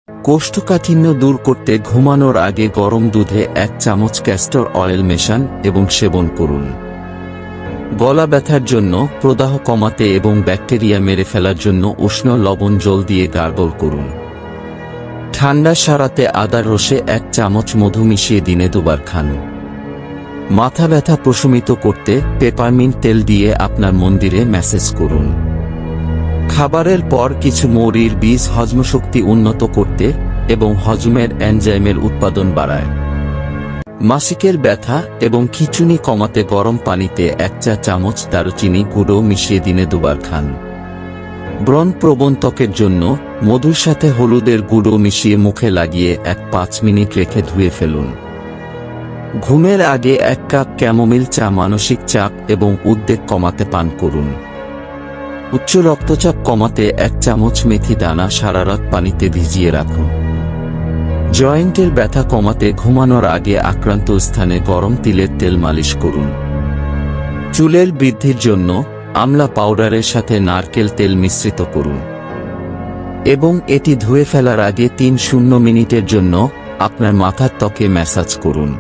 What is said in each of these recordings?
কোষ্ঠকাঠিন্য দূর করতে ঘুমানোর আগে গরম দুধে 1 চামচ ক্যাস্টর অয়েল মেশান এবং সেবন করুন। গলা ব্যথার জন্য, প্রদাহ কমাতে এবং ব্যাকটেরিয়া মেরে ফেলার জন্য উষ্ণ লবণ জল দিয়ে গার্গল করুন। ঠান্ডা সারাতে আদার রসে 1 চামচ মধু মিশিয়ে দিনে 2 বার খান। মাথা ব্যথা প্রশমিত করতে পেপারমিন্ট তেল দিয়ে আপনার মন্দিরে ম্যাসেজ করুন। খাবারের পর কিছু মৌরির বীজ হজমশক্তি উন্নত করতে এবং হজমের এনজাইমের উৎপাদন বাড়ায়। মাসিকের ব্যথা এবং খিঁচুনি কমাতে গরম পানিতে 1 চা চামচ দারুচিনি গুঁড়ো মিশিয়ে দিনে 2 বার খান। ব্রণ প্রবণ ত্বকের জন্য মধুর সাথে হলুদের গুঁড়ো মিশিয়ে মুখে লাগিয়ে 5 মিনিট রেখে ধুয়ে ফেলুন। ঘুমের আগে 1 কাপ ক্যামোমিল চা মানসিক চাপ এবং উদ্বেগ কমাতে পান করুন। উচ্চ রক্তচাপ কমাতে 1 চামচ মেথি দানা সারা রাত পানিতে ভিজিয়ে রাখুন। জয়েন্টের ব্যথা কমাতে ঘুমানোর আগে আক্রান্ত স্থানে গরম তিলের তেল মালিশ করুন। চুলের বৃদ্ধির জন্য আমলা পাউডারের সাথে নারকেল তেল মিশ্রিত করুন এবং এটি ধুয়ে ফেলার আগে 3 মিনিটের জন্য আপনার মাথার ত্বকে ম্যাসাজ করুন।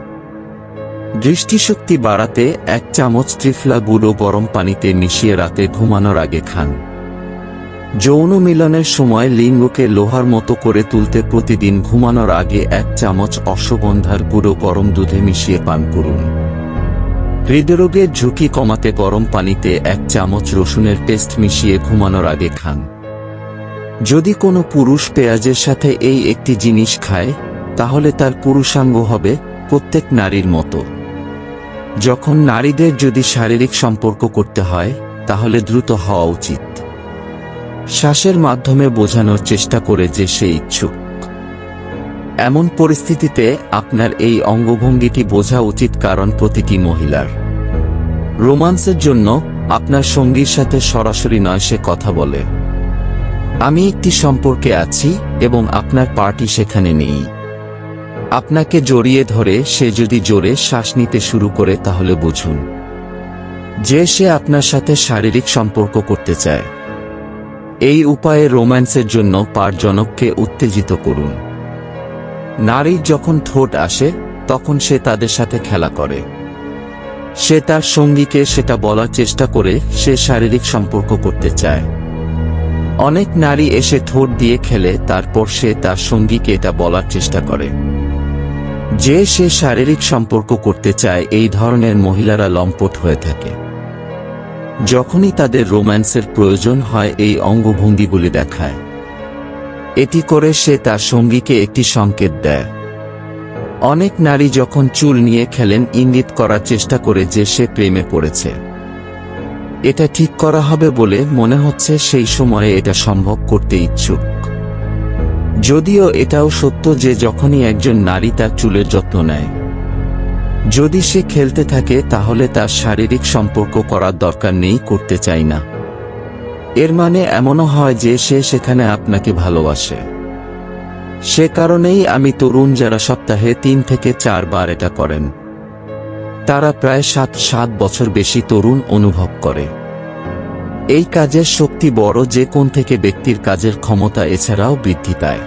দৃষ্টিশক্তি বাড়াতে 1 চামচ ত্রিফলা গুঁড়ো গরম পানিতে মিশিয়ে রাতে ঘুমানোর আগে খান। যৌন মিলনের সময় লিঙ্গকে লোহার মতো করে তুলতে প্রতিদিন ঘুমানোর আগে 1 চামচ অশ্বগন্ধার গুঁড়ো গরম দুধে মিশিয়ে পান করুন। হৃদরোগের ঝুঁকি কমাতে গরম পানিতে 1 চামচ রসুনের পেস্ট মিশিয়ে ঘুমানোর আগে খান। যদি কোনো পুরুষ পেঁয়াজের সাথে এই একটি জিনিস খায়, তাহলে তার পুরুষাঙ্গ হবে প্রত্যেক নারীর মতো। যখন নারীদের যদি শারীরিক সম্পর্ক করতে হয়, তাহলে দ্রুত হওয়া উচিত। শ্বাসের মাধ্যমে বোঝানোর চেষ্টা করে যে সে ইচ্ছুক। এমন পরিস্থিতিতে আপনার এই অঙ্গভঙ্গিটি বোঝা উচিত, কারণ প্রতিটি মহিলার রোমান্সের জন্য আপনার সঙ্গীর সাথে সরাসরি নয় সে কথা বলে, আমি একটি সম্পর্কে আছি এবং আপনার পার্টি সেখানে নেই। আপনাকে জড়িয়ে ধরে সে যদি জোরে শ্বাস নিতে শুরু করে, তাহলে বুঝুন যে সে আপনার সাথে শারীরিক সম্পর্ক করতে চায়। এই উপায়ে রোম্যান্সের জন্য পারজনককে উত্তেজিত করুন। নারীর যখন ঠোঁট আসে, তখন সে তাদের সাথে খেলা করে। সে তার সঙ্গীকে সেটা বলার চেষ্টা করে সে শারীরিক সম্পর্ক করতে চায়। অনেক নারী এসে ঠোঁট দিয়ে খেলে, তারপর সে তার সঙ্গীকে এটা বলার চেষ্টা করে যে সে শারীরিক সম্পর্ক করতে চায়। এই ধরনের মহিলারা লম্পট হয়ে থাকে। যখনই তাদের রোম্যান্সের প্রয়োজন হয়, এই অঙ্গভঙ্গিগুলি দেখায়। এটি করে সে তার সঙ্গীকে একটি সংকেত দেয়। অনেক নারী যখন চুল নিয়ে খেলেন, ইঙ্গিত করার চেষ্টা করে যে সে প্রেমে পড়েছে। এটা ঠিক করা হবে বলে মনে হচ্ছে, সেই সময়ে এটা সম্ভব করতে ইচ্ছুক। যদিও এটাও সত্য যে যখনই একজন নারী তার চুলের যত্ন নেয়, যদি সে খেলতে থাকে, তাহলে তার শারীরিক সম্পর্ক করার দরকার নেই, করতে চাই না। এর মানে এমনও হয় যে সে সেখানে আপনাকে ভালোবাসে। সে কারণেই আমি তরুণ যারা সপ্তাহে 3 থেকে 4 বার এটা করেন, তারা প্রায় 7 বছর বেশি তরুণ অনুভব করে। এই কাজের শক্তি বড়, যে কোন থেকে ব্যক্তির কাজের ক্ষমতা এছাড়াও বৃদ্ধি পায়।